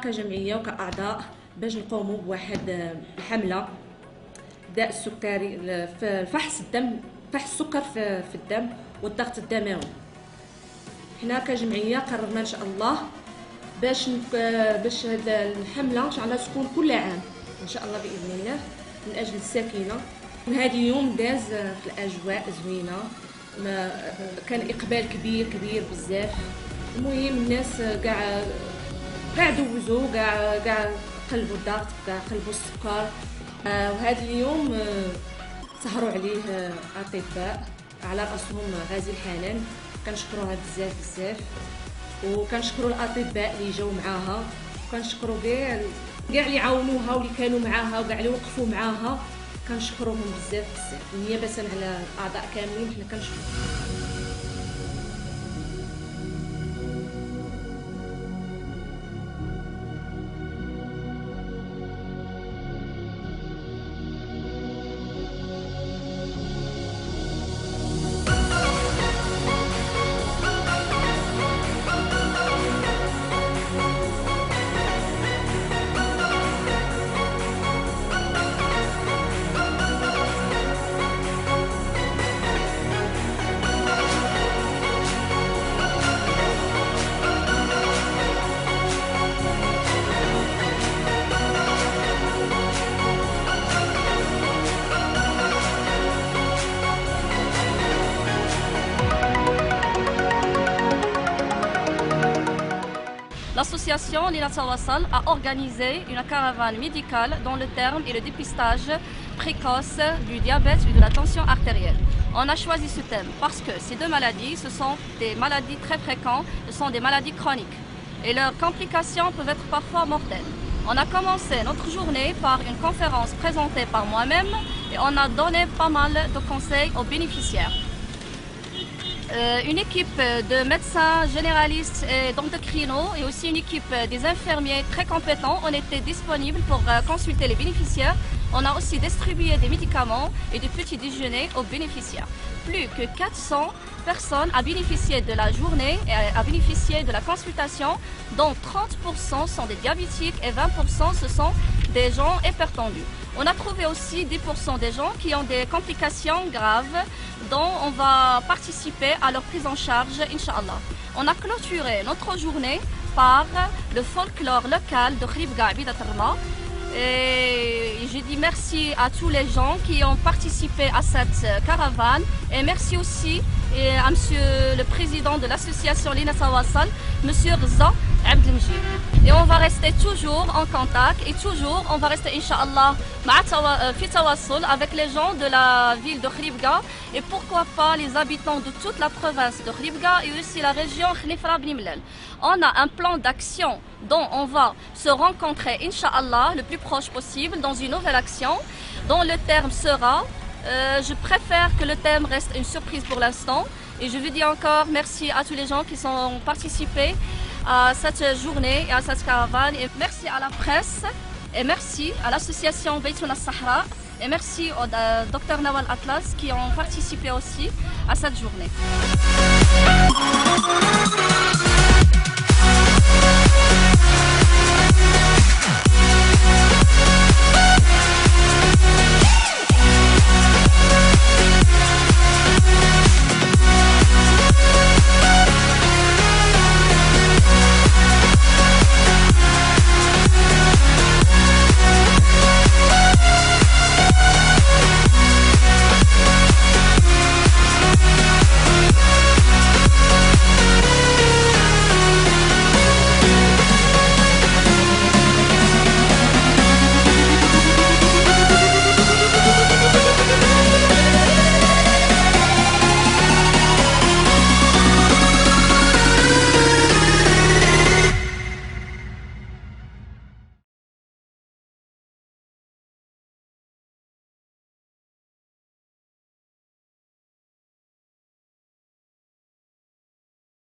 كجمعيه وكاعضاء باش نقوموا بواحد الحمله داء السكري في فحص الدم، فحص السكر في الدم والضغط الدموي. حنا كجمعيه قررنا ان شاء الله باش هاد الحمله ان شاء الله تكون كل عام ان شاء الله باذن الله من اجل السكينه. هذا اليوم داز في الاجواء زوينه، كان اقبال كبير بزاف. المهم الناس كاع دوزوا كاع قلبوا الضغط، كاع قلبوا السكر. وهذا اليوم سهروا عليه اطباء على راسهم غازي الحنان، كنشكروها بزاف وكنشكروا الاطباء اللي جاوا معاها، وكنشكروا كاع اللي عاونوها واللي كانوا معاها وكاع اللي وقفوا معاها، كنشكروهم بزاف نيابه على الاعضاء كاملين. حنا كنشكروا. L'association Lina Tawassal a organisé une caravane médicale dont le terme est le dépistage précoce du diabète et de la tension artérielle. On a choisi ce thème parce que ces deux maladies, ce sont des maladies très fréquentes, ce sont des maladies chroniques et leurs complications peuvent être parfois mortelles. On a commencé notre journée par une conférence présentée par moi-même et on a donné pas mal de conseils aux bénéficiaires. Une équipe de médecins généralistes et d'endocrinos et aussi une équipe des infirmiers très compétents ont été disponibles pour consulter les bénéficiaires. On a aussi distribué des médicaments et du petit déjeuner aux bénéficiaires. Plus que 400 personnes ont bénéficié de la journée et ont bénéficié de la consultation, dont 30% sont des diabétiques et 20% ce sont des gens hypertendus. On a trouvé aussi 10% des gens qui ont des complications graves dont on va participer à leur prise en charge, Inch'Allah. On a clôturé notre journée par le folklore local de Khribga Abidat Rma. Et je dis merci à tous les gens qui ont participé à cette caravane et merci aussi à monsieur le président de l'association Lina Tawassal, monsieur Rza Abdelmjid. Et on va rester toujours en contact et toujours on va rester Inch'Allah fi Tawassul avec les gens de la ville de Khribga et pourquoi pas les habitants de toute la province de Khribga et aussi la région Khnifra Bni Mellal. On a un plan d'action dont on va se rencontrer Inch'Allah le plus proche possible dans une nouvelle action dont le terme sera je préfère que le thème reste une surprise pour l'instant et je veux dire encore merci à tous les gens qui sont participés à cette journée et à cette caravane et merci à la presse et merci à l'association Baytouna Sahra et merci au Dr Nawal Atlas qui ont participé aussi à cette journée.